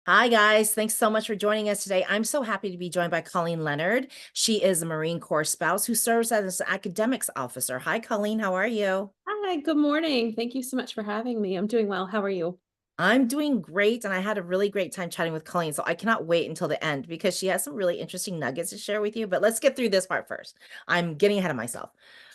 Hi, guys. Thanks so much for joining us today. I'm so happy to be joined by Colleen Leonard. She is a Marine Corps spouse who serves as an academics officer. Hi, Colleen. How are you? Hi, good morning. Thank you so much for having me. I'm doing well. How are you? I'm doing great, and I had a really great time chatting with Colleen. So I cannot wait until the end because she has some really interesting nuggets to share with you. But let's get through this part first. I'm getting ahead of myself.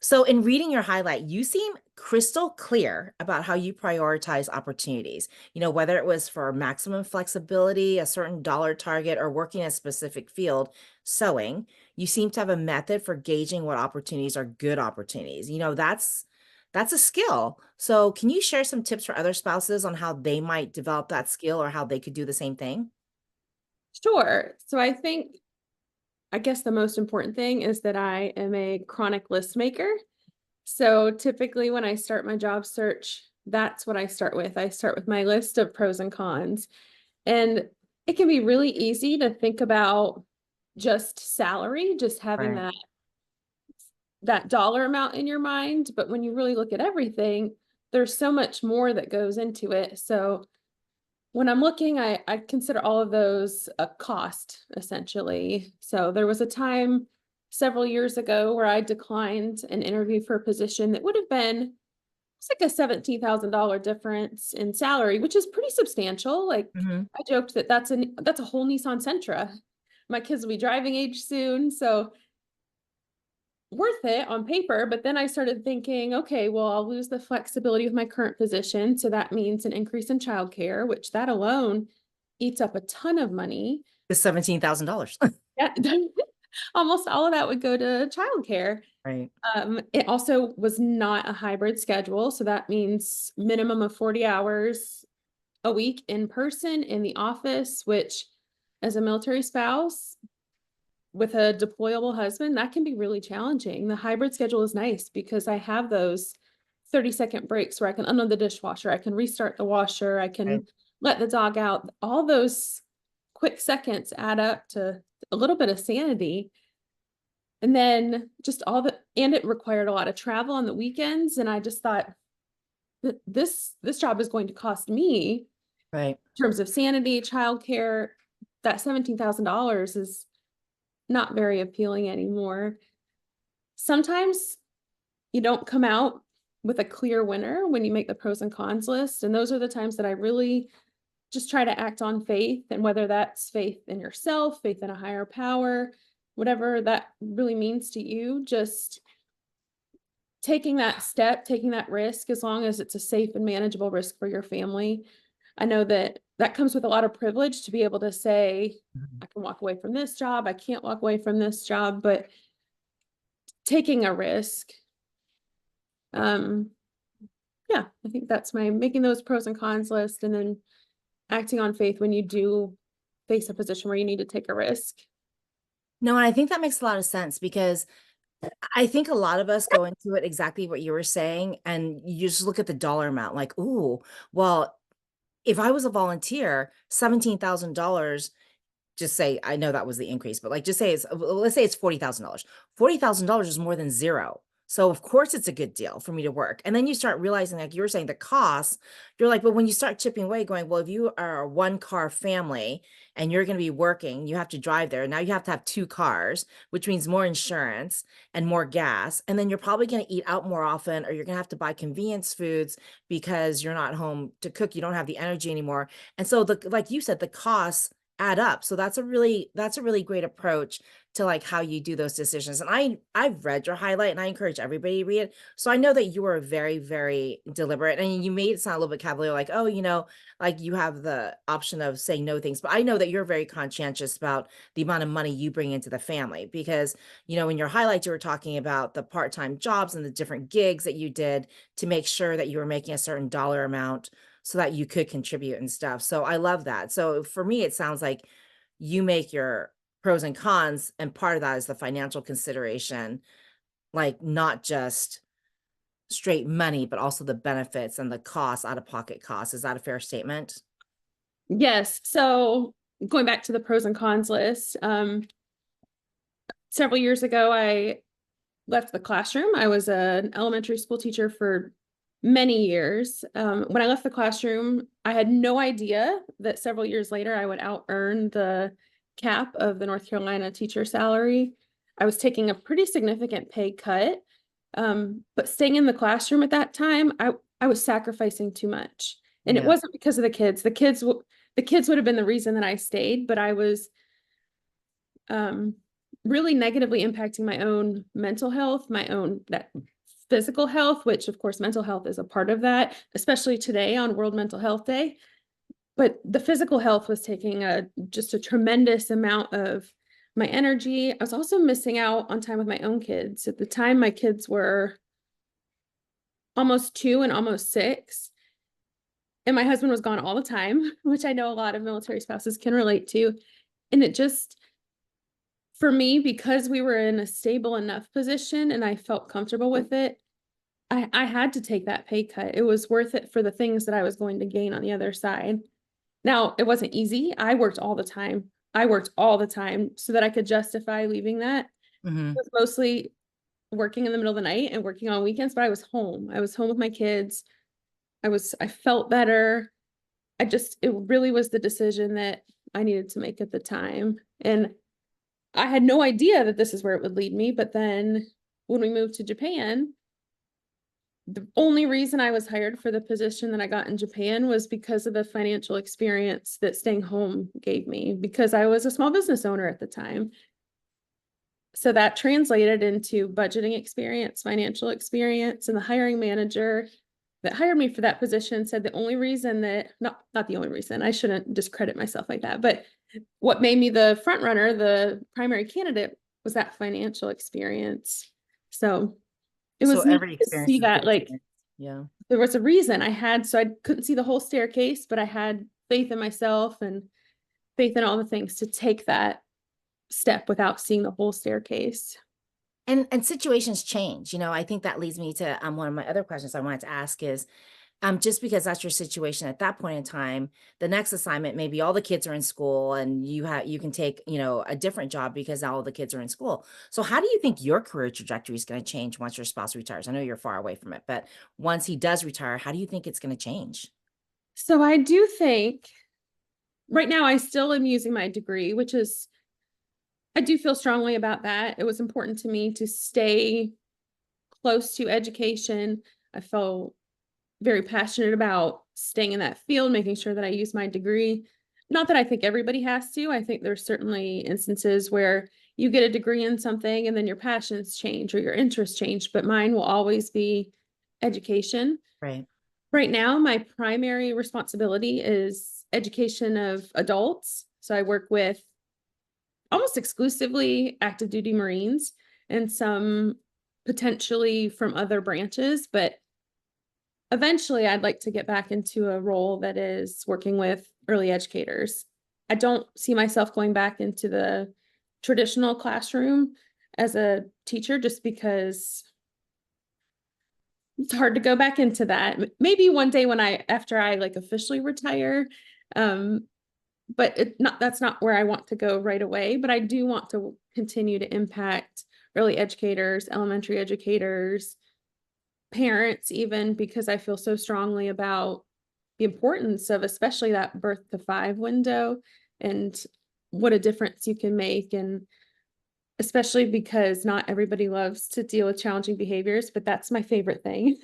So, in reading your highlight, you seem crystal clear about how you prioritize opportunities. Whether it was for maximum flexibility, a certain dollar target, or working in a specific field, sewing, you seem to have a method for gauging what opportunities are good opportunities. That's a skill. So, can you share some tips for other spouses on how they might develop that skill or how they could do the same thing? Sure. I guess the most important thing is that I am a chronic list maker. So typically when I start my job search, that's what I start with. I start with my list of pros and cons. And it can be really easy to think about just salary, just having Right. that dollar amount in your mind, but when you really look at everything, there's so much more that goes into it. So when I'm looking, I consider all of those a cost, essentially. So there was a time several years ago where I declined an interview for a position that would have been it's like a $17,000 difference in salary, which is pretty substantial. Like Hmm. I joked that that's a whole Nissan Sentra. My kids will be driving age soon, so worth it on paper, but then I started thinking, okay, well, I'll lose the flexibility with my current position. So that means an increase in childcare, which that alone eats up a ton of money. It's $17,000. Yeah, almost all of that would go to childcare. Right. It also was not a hybrid schedule. So that means minimum of 40 hours a week in person in the office, which as a military spouse, with a deployable husband, that can be really challenging. The hybrid schedule is nice because I have those 30-second breaks where I can unload the dishwasher, I can restart the washer, I Right. can let the dog out. All those quick seconds add up to a little bit of sanity. And then and it required a lot of travel on the weekends. And I just thought that this job is going to cost me Right. in terms of sanity, childcare. That $17,000 is not very appealing anymore. Sometimes you don't come out with a clear winner when you make the pros and cons list. And those are the times that I really just try to act on faith. And whether that's faith in yourself, faith in a higher power, whatever that really means to you, just taking that step, taking that risk, as long as it's a safe and manageable risk for your family. I know that that comes with a lot of privilege to be able to say, Mhm. I can walk away from this job, I can't walk away from this job, but taking a risk. Um, yeah, I think that's my making those pros and cons list and then acting on faith when you do face a position where you need to take a risk. No, and I think that makes a lot of sense because I think a lot of us go into it exactly what you were saying, and you just look at the dollar amount like, ooh, well, if I was a volunteer, $17,000, just say, I know that was the increase, but like just say let's say it's $40,000. $40,000 is more than zero. So of course it's a good deal for me to work. And then you start realizing, like you were saying, the costs, you're like, but when you start chipping away, going, well, if you are a one car family and you're going to be working, you have to drive there. Now you have to have two cars, which means more insurance and more gas. And then you're probably going to eat out more often, or you're going to have to buy convenience foods because you're not home to cook. You don't have the energy anymore. And so like you said, the costs add up. So that's a really great approach to like how you do those decisions. And I've read your highlight and I encourage everybody to read it. So I know that you are very, very deliberate, and you made it sound a little bit cavalier, like, oh, like you have the option of saying no things. But I know that you're very conscientious about the amount of money you bring into the family because, in your highlights, you were talking about the part-time jobs and the different gigs that you did to make sure that you were making a certain dollar amount so that you could contribute and stuff. So I love that. So for me, it sounds like you make your pros and cons, and part of that is the financial consideration, like not just straight money, but also the benefits and the costs, out of pocket costs. Is that a fair statement? Yes. So going back to the pros and cons list, several years ago, I left the classroom. I was an elementary school teacher for many years. When I left the classroom, I had no idea that several years later I would out earn the cap of the North Carolina teacher salary. I was taking a pretty significant pay cut, but staying in the classroom at that time, I was sacrificing too much. And it Yeah. wasn't because of the kids. The kids would have been the reason that I stayed, but I was really negatively impacting my own mental health, my own that physical health, which of course mental health is a part of that, especially today on World Mental Health Day. But the physical health was taking just a tremendous amount of my energy. I was also missing out on time with my own kids. At the time, my kids were almost 2 and almost 6. And my husband was gone all the time, which I know a lot of military spouses can relate to. And it just, for me, because we were in a stable enough position and I felt comfortable with it, I had to take that pay cut. It was worth it for the things that I was going to gain on the other side. Now, it wasn't easy. I worked all the time. I worked all the time so that I could justify leaving that. Hmm. I was mostly working in the middle of the night and working on weekends, but I was home. I was home with my kids. I felt better. It really was the decision that I needed to make at the time. And I had no idea that this is where it would lead me. But then when we moved to Japan, the only reason I was hired for the position that I got in Japan was because of the financial experience that staying home gave me, because I was a small business owner at the time. So that translated into budgeting experience, financial experience, and the hiring manager that hired me for that position said the only reason that, not the only reason, I shouldn't discredit myself like that, but what made me the front runner, the primary candidate, was that financial experience. So it So was neat every to experience see is a good that, like, experience. Yeah. there was a reason so I couldn't see the whole staircase, but I had faith in myself and faith in all the things to take that step without seeing the whole staircase. And situations change. I think that leads me to one of my other questions I wanted to ask is, just because that's your situation at that point in time, the next assignment, maybe all the kids are in school and you can take, a different job because now all the kids are in school. So how do you think your career trajectory is going to change once your spouse retires? I know you're far away from it, but once he does retire, how do you think it's going to change? So I do think right now I still am using my degree, I do feel strongly about that. It was important to me to stay close to education. I felt very passionate about staying in that field, making sure that I use my degree. Not that I think everybody has to. I think there's certainly instances where you get a degree in something and then your passions change or your interests change, but mine will always be education. Right. Right now, my primary responsibility is education of adults. So I work with almost exclusively active duty Marines and some potentially from other branches, but eventually I'd like to get back into a role that is working with early educators. I don't see myself going back into the traditional classroom as a teacher just because it's hard to go back into that. Maybe one day after I like officially retire, um, but that's not where I want to go right away. But I do want to continue to impact early educators, elementary educators, parents, even because I feel so strongly about the importance of especially that birth to 5 window and what a difference you can make. And especially because not everybody loves to deal with challenging behaviors, but that's my favorite thing.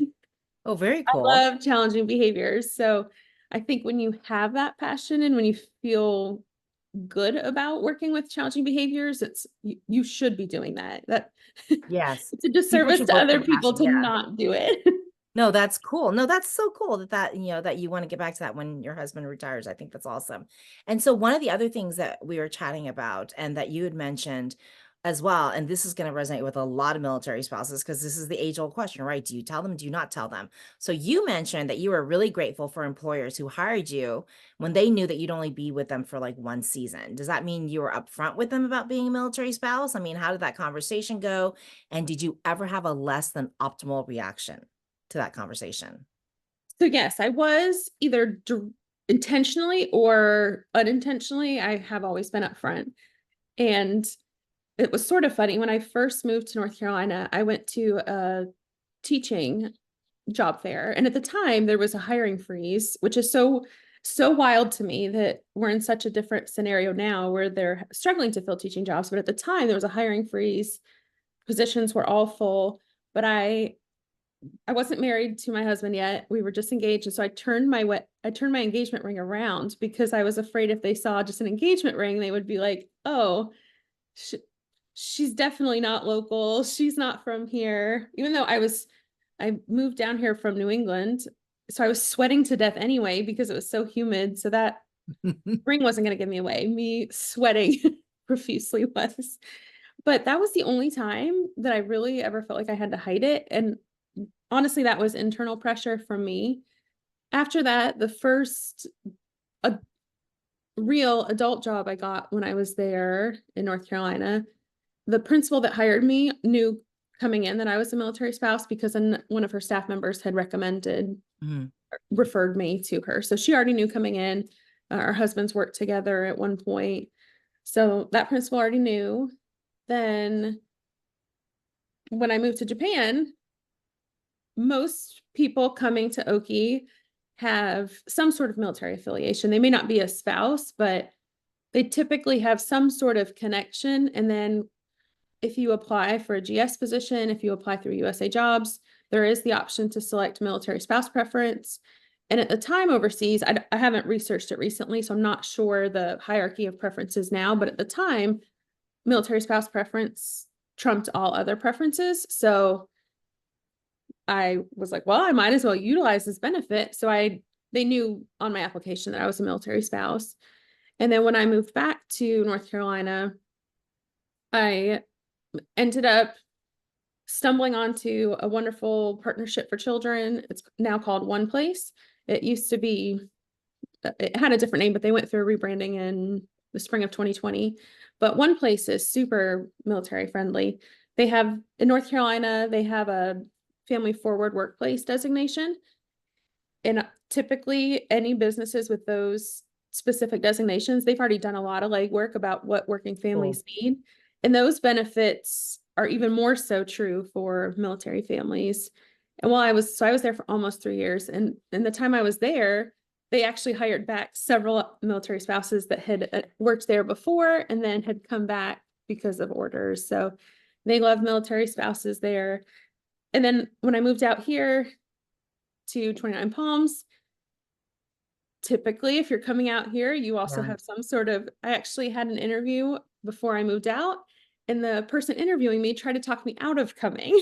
Oh, very I cool. love challenging behaviors. So I think when you have that passion and when you feel good about working with challenging behaviors, you should be doing that. Yes. It's a People disservice should to work for other the people passion. to Yeah. not do it. No, that's cool. No, that's so cool that you want to get back to that when your husband retires. I think that's awesome. And so one of the other things that we were chatting about and that you had mentioned as well, and this is going to resonate with a lot of military spouses because this is the age-old question, right? Do you tell them? Do you not tell them? So you mentioned that you were really grateful for employers who hired you when they knew that you'd only be with them for like one season. Does that mean you were upfront with them about being a military spouse? I mean, how did that conversation go? And did you ever have a less than optimal reaction to that conversation? So yes, I was either intentionally or unintentionally. I have always been upfront. And it was sort of funny. When I first moved to North Carolina, I went to a teaching job fair. And at the time, there was a hiring freeze, which is so so wild to me that we're in such a different scenario now where they're struggling to fill teaching jobs. But at the time, there was a hiring freeze. Positions were all full. But I wasn't married to my husband yet. We were just engaged. And so I turned my engagement ring around because I was afraid if they saw just an engagement ring, they would be like, oh, she's definitely not local. She's not from here. Even though I moved down here from New England. So I was sweating to death anyway because it was so humid. So that ring wasn't going to give me away. Me sweating profusely was. But that was the only time that I really ever felt like I had to hide it. And honestly, that was internal pressure from me. After that, the first real adult job I got when I was there in North Carolina, the principal that hired me knew coming in that I was a military spouse because one of her staff members had referred me to her. So she already knew coming in. Our husbands worked together at one point. So that principal already knew. Then when I moved to Japan, most people coming to Oki have some sort of military affiliation. They may not be a spouse, but they typically have some sort of connection. And then if you apply for a GS position, if you apply through USA Jobs, there is the option to select military spouse preference. And at the time overseas, I haven't researched it recently, so I'm not sure the hierarchy of preferences now, but at the time, military spouse preference trumped all other preferences. So I was like, well, I might as well utilize this benefit. So they knew on my application that I was a military spouse. And then when I moved back to North Carolina, I ended up stumbling onto a wonderful partnership for children. It's now called One Place. It used to be, it had a different name, but they went through a rebranding in the spring of 2020. But One Place is super military friendly. They have, in North Carolina, they have a family forward workplace designation. And typically any businesses with those specific designations, they've already done a lot of legwork about what working families need. And those benefits are even more so true for military families. And I was there for almost 3 years. And in the time I was there, they actually hired back several military spouses that had worked there before and then had come back because of orders. So they love military spouses there. And then when I moved out here to 29 Palms, typically if you're coming out here, you also have some sort of, I actually had an interview before I moved out, and the person interviewing me tried to talk me out of coming.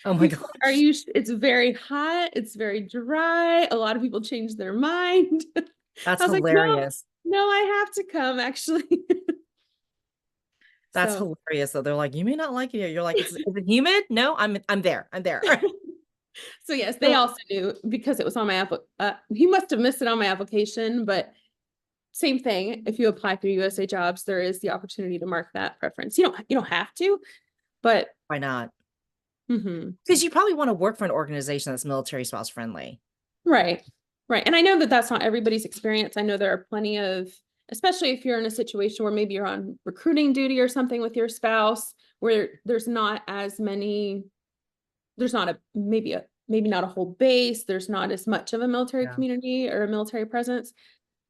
Oh my gosh. It's very hot, it's very dry, a lot of people change their mind. That's I was hilarious. like, no, I have to come actually. That's So hilarious. So they're like, you may not like it. You're like, is it humid? No, I'm there. I'm there. so yes, they also knew because it was on my he must have missed it on my application, but same thing. If you apply through USA Jobs, there is the opportunity to mark that preference. You don't have to, but Why not? mm-hmm. Because you probably want to work for an organization that's military spouse friendly. Right. Right. And I know that that's not everybody's experience. I know there are plenty of, especially if you're in a situation where maybe you're on recruiting duty or something with your spouse, where there's not as many, there's not maybe not a whole base. There's not as much of a military community or a military presence.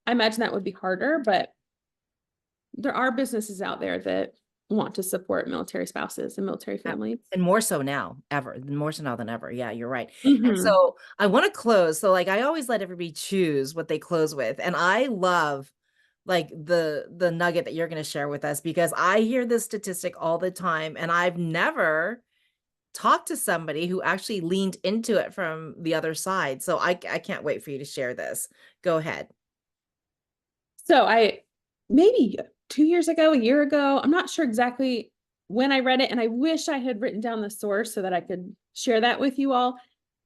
I imagine that would be harder, but there are businesses out there that want to support military spouses and military families. And more so now, more so now than ever. Yeah, you're right. Mm-hmm. And so I want to close. So like, I always let everybody choose what they close with. And I love like the nugget that you're going to share with us, because I hear this statistic all the time and I've never talked to somebody who actually leaned into it from the other side. So I can't wait for you to share this. Go ahead. So maybe 2 years ago, a year ago, I'm not sure exactly when I read it, and I wish I had written down the source so that I could share that with you all.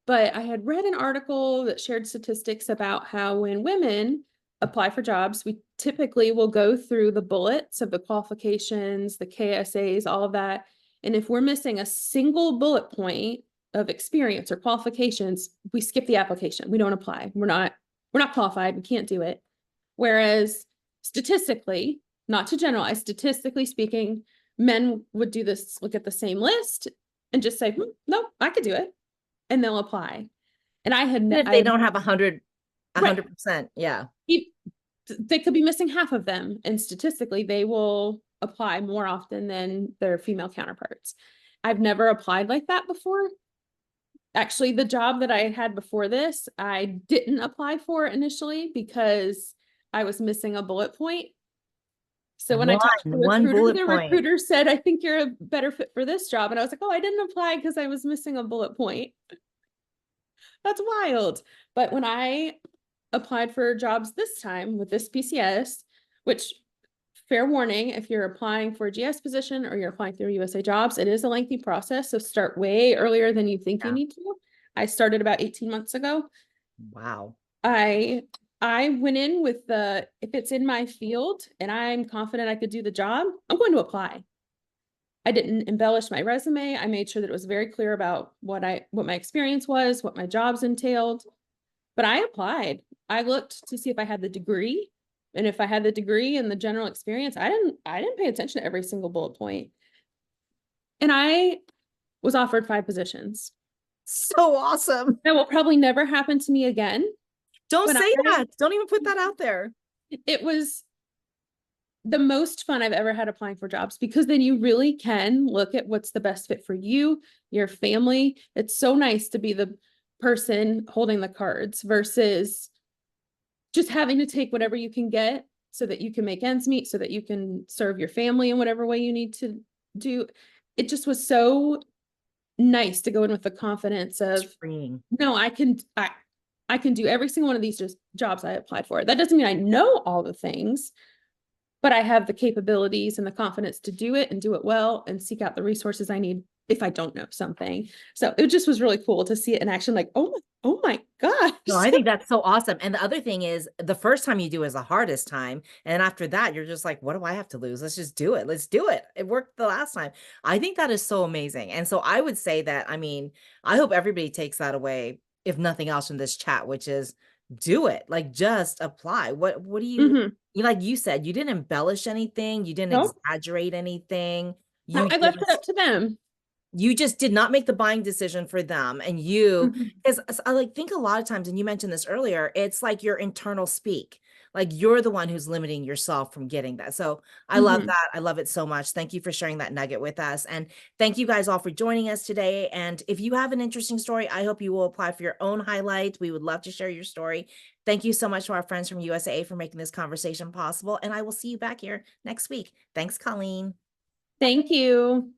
But I had read an article that shared statistics about how when women apply for jobs, we typically will go through the bullets of the qualifications, the KSAs, all of that. And if we're missing a single bullet point of experience or qualifications, we skip the application. We don't apply. We're not qualified. We can't do it. Whereas statistically, not to generalize, statistically speaking, men would do this, look at the same list and just say, no, I could do it. And they'll apply. And I had, if they don't have 100%. Yeah. they could be missing half of them, and statistically they will apply more often than their female counterparts. I've never applied like that before. Actually, the job that I had before this, I didn't apply for initially because I was missing a bullet point. So when I talked to One bullet the point. recruiter said, I think you're a better fit for this job. And I was like, oh, I didn't apply because I was missing a bullet point. That's wild. But when I applied for jobs this time with this PCS, which, fair warning, if you're applying for a GS position or you're applying through USA Jobs, it is a lengthy process. So start way earlier than you think you Yeah. need to. I started about 18 months ago. Wow. I went in with the, if it's in my field and I'm confident I could do the job, I'm going to apply. I didn't embellish my resume. I made sure that it was very clear about what my experience was, what my jobs entailed. But I applied. I looked to see if I had the degree. And if I had the degree and the general experience, I didn't pay attention to every single bullet point. And I was offered 5 positions. So awesome. That will probably never happen to me again. Don't But say that. Don't even put that out there. it was the most fun I've ever had applying for jobs, because then you really can look at what's the best fit for you, your family. It's so nice to be the person holding the cards versus just having to take whatever you can get so that you can make ends meet, so that you can serve your family in whatever way you need to do. It just was so nice to go in with the confidence of, Freeing. no, I can do every single one of these jobs I applied for. That doesn't mean I know all the things, but I have the capabilities and the confidence to do it and do it well and seek out the resources I need if I don't know something. So it just was really cool to see it in action. Like, oh my gosh. No, I think that's so awesome. And the other thing is, the first time you do is the hardest time. And after that, you're just like, what do I have to lose? Let's just do it. Let's do it. It worked the last time. I think that is so amazing. And so I would say that, I mean, I hope everybody takes that away, if nothing else from this chat, which is do it. Like, just apply. What do you, like you said, you didn't embellish anything. You didn't Nope. exaggerate anything. No, You I left it up to them. you just did not make the buying decision for them. And you, Mhm. because I like think a lot of times, and you mentioned this earlier, it's like your internal speak. Like you're the one who's limiting yourself from getting that. So I love Mhm. that. I love it so much. Thank you for sharing that nugget with us. And thank you guys all for joining us today. And if you have an interesting story, I hope you will apply for your own highlight. We would love to share your story. Thank you so much to our friends from USAA for making this conversation possible. And I will see you back here next week. Thanks, Colleen. Thank you.